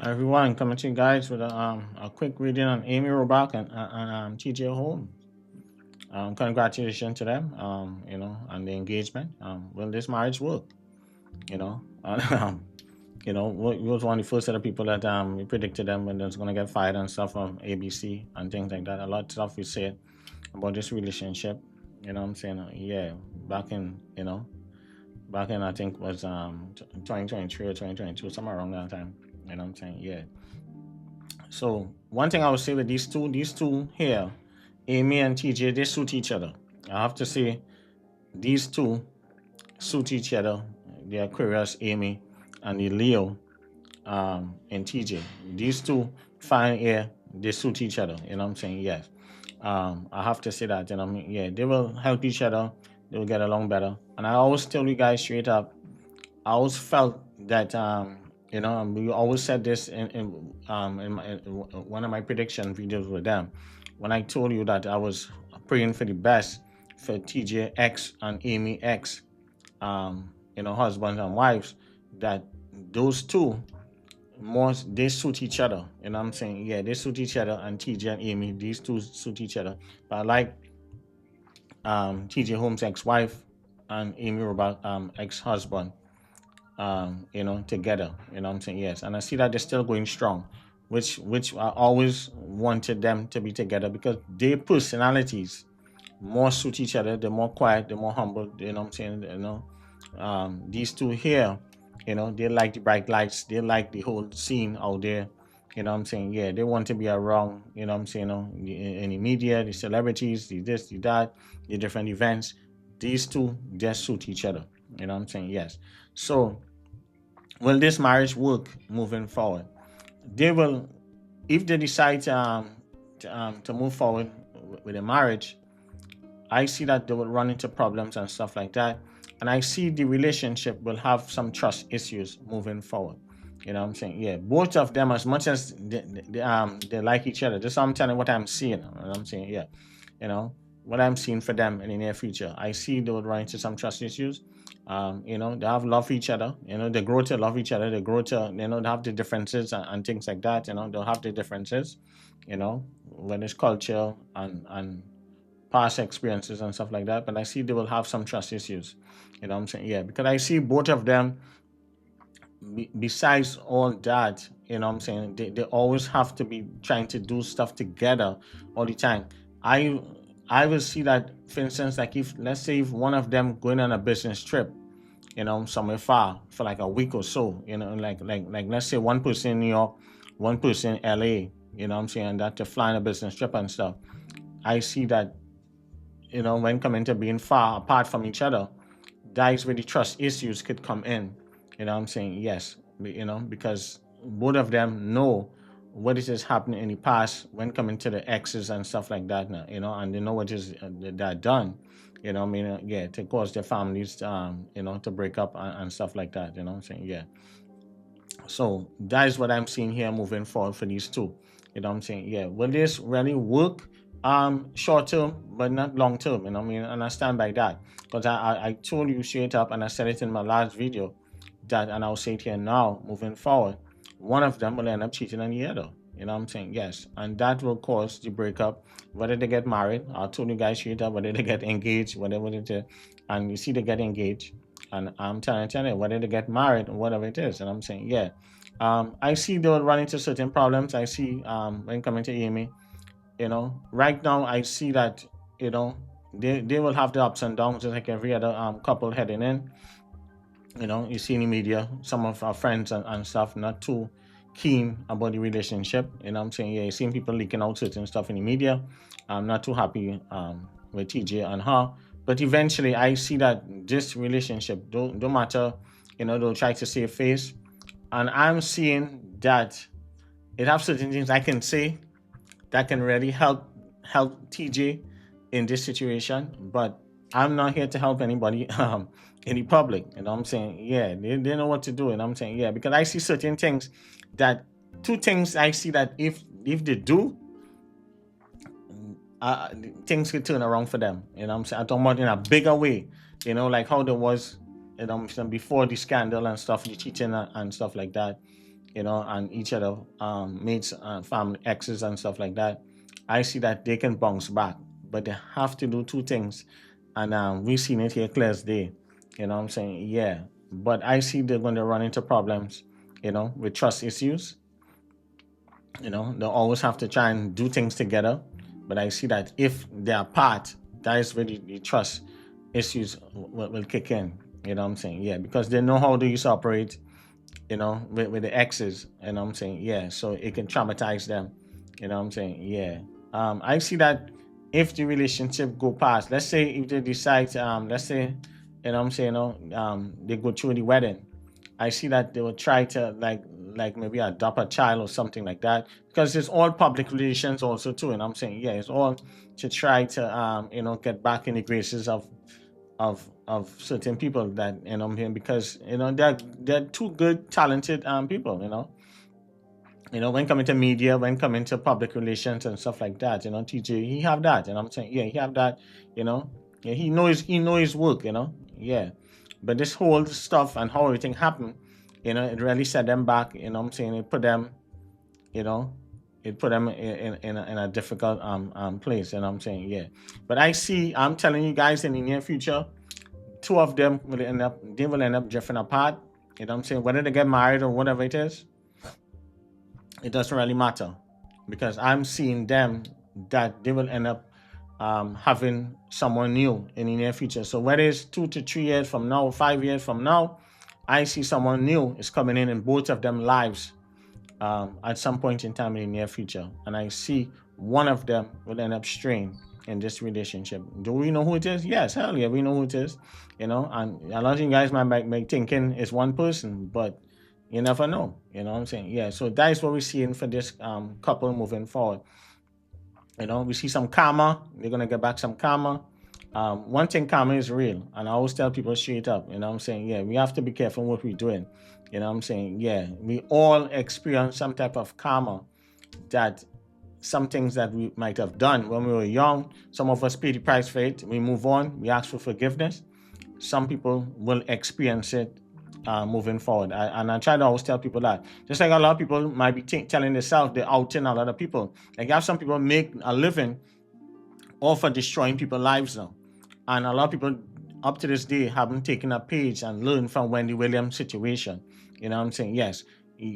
Everyone, coming to you guys with a quick reading on Amy Robach and tjholmes. Congratulations to them, on the engagement. Will this marriage work? You know, and, we was one of the first set of people that we predicted them when they was gonna get fired and stuff from ABC and things like that. A lot of stuff we said about this relationship. You know what I'm saying? Yeah, back in I think was 2023 or 2022, somewhere around that time. You know what I'm saying? Yeah. So one thing I would say with these two here, Amy and TJ, they suit each other. I have to say these two suit each other. The Aquarius, Amy, and the Leo, and TJ. These two fine air, they suit each other. You know what I'm saying? Yes. I have to say that. You know what I mean? Yeah, they will help each other. They will get along better. And I always tell you guys straight up, I always felt that and we always said this in one of my prediction videos with them when I told you that I was praying for the best for TJ X and Amy X, husbands and wives, that those two more they suit each other. You know what I'm saying? Yeah, they suit each other, and TJ and Amy, these two suit each other. But I like TJ Holmes ex-wife and Amy Robach ex-husband together. You know what I'm saying? Yes. And I see that they're still going strong, which I always wanted them to be together because their personalities more suit each other. They're more quiet, they're more humble, you know what I'm saying? These two here, they like the bright lights, they like the whole scene out there. You know what I'm saying? Yeah, they want to be around, you know what I'm saying, in the media, the celebrities, the this, the that, the different events. These two just suit each other. You know what I'm saying? Yes. So will this marriage work moving forward? They will, if they decide to move forward with a marriage. I see that they will run into problems and stuff like that, and I see the relationship will have some trust issues moving forward. You know what I'm saying? Yeah, both of them, as much as they like each other. This I'm telling what I'm seeing. You know what I'm saying? Yeah, you know what I'm seeing for them in the near future. I see they will run into some trust issues. They have love for each other. They grow to love each other. They grow to they have the differences and things like that. They'll have the differences. When it's culture and past experiences and stuff like that. But I see they will have some trust issues. You know what I'm saying? Yeah, because I see both of them, besides all that, you know what I'm saying, they always have to be trying to do stuff together all the time. I I will see that, for instance, like if let's say if one of them going on a business trip, somewhere far for like a week or so, like let's say one person in New York, one person in LA, you know what I'm saying, that to fly on a business trip and stuff. I see that when coming to being far apart from each other, that is where the trust issues could come in. You know what I'm saying? Yes, because both of them know what it is happening in the past when coming to the exes and stuff like that now, and they know what is that done. I mean, yeah, to cause their families, to break up and stuff like that. You know what I'm saying? Yeah. So that is what I'm seeing here moving forward for these two. You know what I'm saying? Yeah. Will this really work? Short term, but not long term. I mean, and I stand by that. Because I told you straight up, and I said it in my last video, that, and I'll say it here now, moving forward, one of them will end up cheating on the other. You know what I'm saying? Yes. And that will cause the breakup, whether they get married, I told you guys straight up, whether they get engaged, whatever it is. And you see they get engaged. And I'm telling you, whether they get married or whatever it is. And I'm saying, yeah. I see they'll run into certain problems. I see when coming to Amy, right now I see that, they will have the ups and downs just like every other couple heading in. You see in the media, some of our friends and stuff not too keen about the relationship. I'm saying? Yeah, you seen people leaking out certain stuff in the media. I'm not too happy with TJ and her. But eventually I see that this relationship don't matter, they'll try to save face. And I'm seeing that it have certain things I can say that can really help TJ in this situation. But I'm not here to help anybody in the public. I'm saying? Yeah, they know what to do. And I'm saying, yeah, because I see certain things that two things I see that if they do, uh, things could turn around for them. I'm saying? I'm talking about in a bigger way, like how there was, before the scandal and stuff, the cheating and stuff like that. and each other mates, family, exes, and stuff like that, I see that they can bounce back, but they have to do two things, and we've seen it here clear as day. Yeah, but I see they're going to run into problems, with trust issues. They'll always have to try and do things together. But I see that if they're apart, that is where the trust issues will kick in. Yeah, because they know how they used to operate, with the exes. Yeah, so it can traumatize them. Yeah. I see that if the relationship go past, let's say if they decide, let's say, they go through the wedding, I see that they will try to like maybe adopt a child or something like that, because it's all public relations also too. And I'm saying, yeah, it's all to try to get back in the graces of certain people that because they're two good talented people. When coming to media, when coming to public relations and stuff like that, TJ, he have that. And I'm saying, yeah, he have that. you know yeah, he know his work. Yeah, but this whole stuff and how everything happened, it really set them back. I'm saying, you know it put them in a difficult place. And I'm saying, yeah, but I'm telling you guys, in the near future, two of them will end up drifting apart. I'm saying, whether they get married or whatever it is, it doesn't really matter, because I'm seeing them that they will end up having someone new in the near future. So whether it's 2 to 3 years from now, 5 years from now, I see someone new is coming in both of them lives at some point in time in the near future, and I see one of them will end up straying in this relationship. Do we know who it is? Yes, hell yeah, we know who it is. And a lot of you guys might be thinking it's one person, but you never know. You know what I'm saying? Yeah. So that is what we're seeing for this couple moving forward. We see some karma. They're gonna get back some karma. One thing, karma is real, and I always tell people straight up. I'm saying, yeah, we have to be careful what we're doing. I'm saying, yeah, we all experience some type of karma, that some things that we might have done when we were young. Some of us pay the price for it. We move on. We ask for forgiveness. Some people will experience it moving forward. And I try to always tell people that. Just like a lot of people might be telling themselves they're outing a lot of people. Like, you have some people make a living off of destroying people's lives now. And a lot of people up to this day haven't taken a page and learned from Wendy Williams' situation. You know what I'm saying? Yes.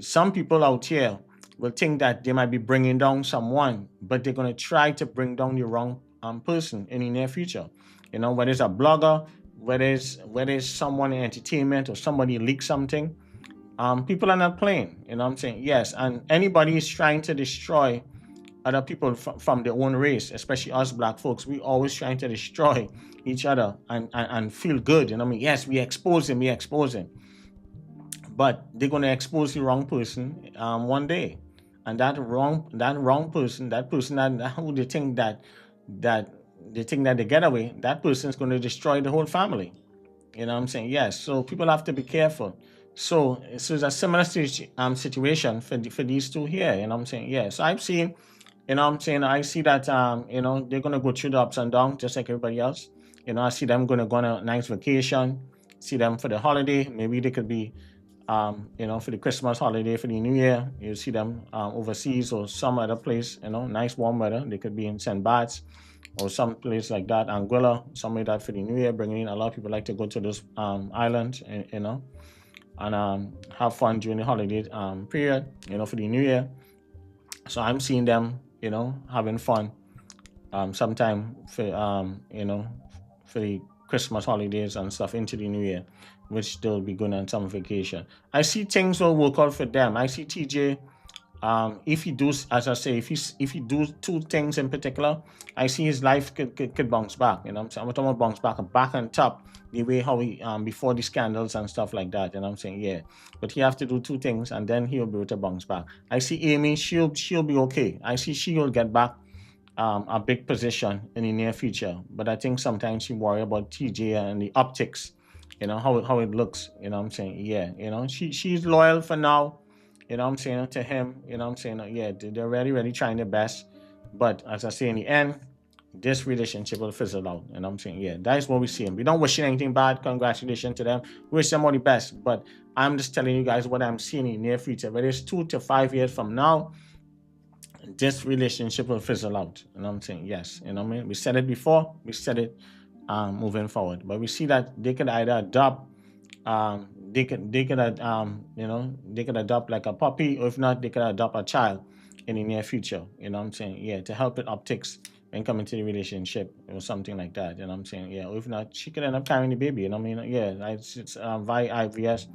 Some people out here will think that they might be bringing down someone, but they're going to try to bring down the wrong person in the near future. Whether it's a blogger, whether it's someone in entertainment, or somebody leaks something, people are not playing. You know what I'm saying? Yes. And anybody is trying to destroy other people from their own race, especially us black folks. We always trying to destroy each other and feel good. I mean, yes, we expose him, but they're going to expose the wrong person one day. And that wrong person, that person that who they think that they get away, that person is going to destroy the whole family. You know what I'm saying? Yes. So people have to be careful. So it's a similar situation for these two here. You know what I'm saying? Yeah. So I've seen, I see that they're gonna go through the ups and downs just like everybody else. I see them gonna go on a nice vacation. See them for the holiday. Maybe they could be for the Christmas holiday, for the New Year. You see them overseas or some other place. Nice warm weather. They could be in St. Bart's or some place like that, Anguilla, somewhere that for the New Year, bringing in a lot of people like to go to those islands, and have fun during the holiday period, for the New Year. So I'm seeing them, having fun sometime for the Christmas holidays and stuff into the New Year, which they'll be going on some vacation. I see things will work out for them. I see TJ, if he does, as I say, if he does two things in particular, I see his life could bounce back. I'm saying, I'm talking about bounce back on top, the way how he before the scandals and stuff like that. And I'm saying, yeah, but he have to do two things, and then he'll be able to bounce back. I see Amy, she'll be okay. I see she will get back a big position in the near future. But I think sometimes she worry about TJ and the optics, how it looks. I'm saying, yeah, she's loyal for now. I'm saying, to him. I'm saying, yeah, they're really, really trying their best. But as I say, in the end, this relationship will fizzle out. And I'm saying, yeah, that's what we're seeing. We don't wish anything bad. Congratulations to them. Wish them all the best. But I'm just telling you guys what I'm seeing in the near future. Whether it's 2 to 5 years from now, this relationship will fizzle out. And I'm saying, yes. You know what I mean? We said it before, we said it moving forward. But we see that they could either adopt they could adopt like a puppy, or if not, they could adopt a child in the near future. You know what I'm saying? Yeah, to help with optics when coming to the relationship or something like that. You know what I'm saying? Yeah, or if not, she could end up carrying the baby. You know what I mean? Yeah, it's via IVS,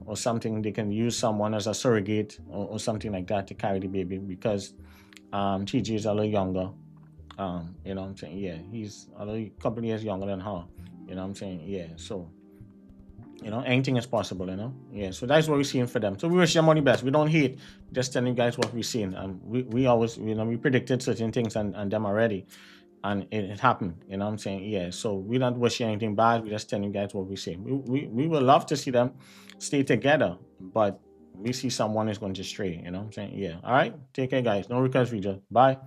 or something. They can use someone as a surrogate, or something like that to carry the baby, because TG is a little younger. You know what I'm saying? Yeah, he's a couple of years younger than her. You know what I'm saying? Yeah, so anything is possible. Yeah, so that's what we're seeing for them. So we wish them all the best. We don't hate, just telling you guys what we're seeing. We always, we predicted certain things and them already, and it happened. You know what I'm saying? Yeah, so we're not wishing anything bad. We're just telling you guys what we're seeing. We would love to see them stay together, but we see someone is going to stray. You know what I'm saying? Yeah. All right, take care, guys. No request video. Bye.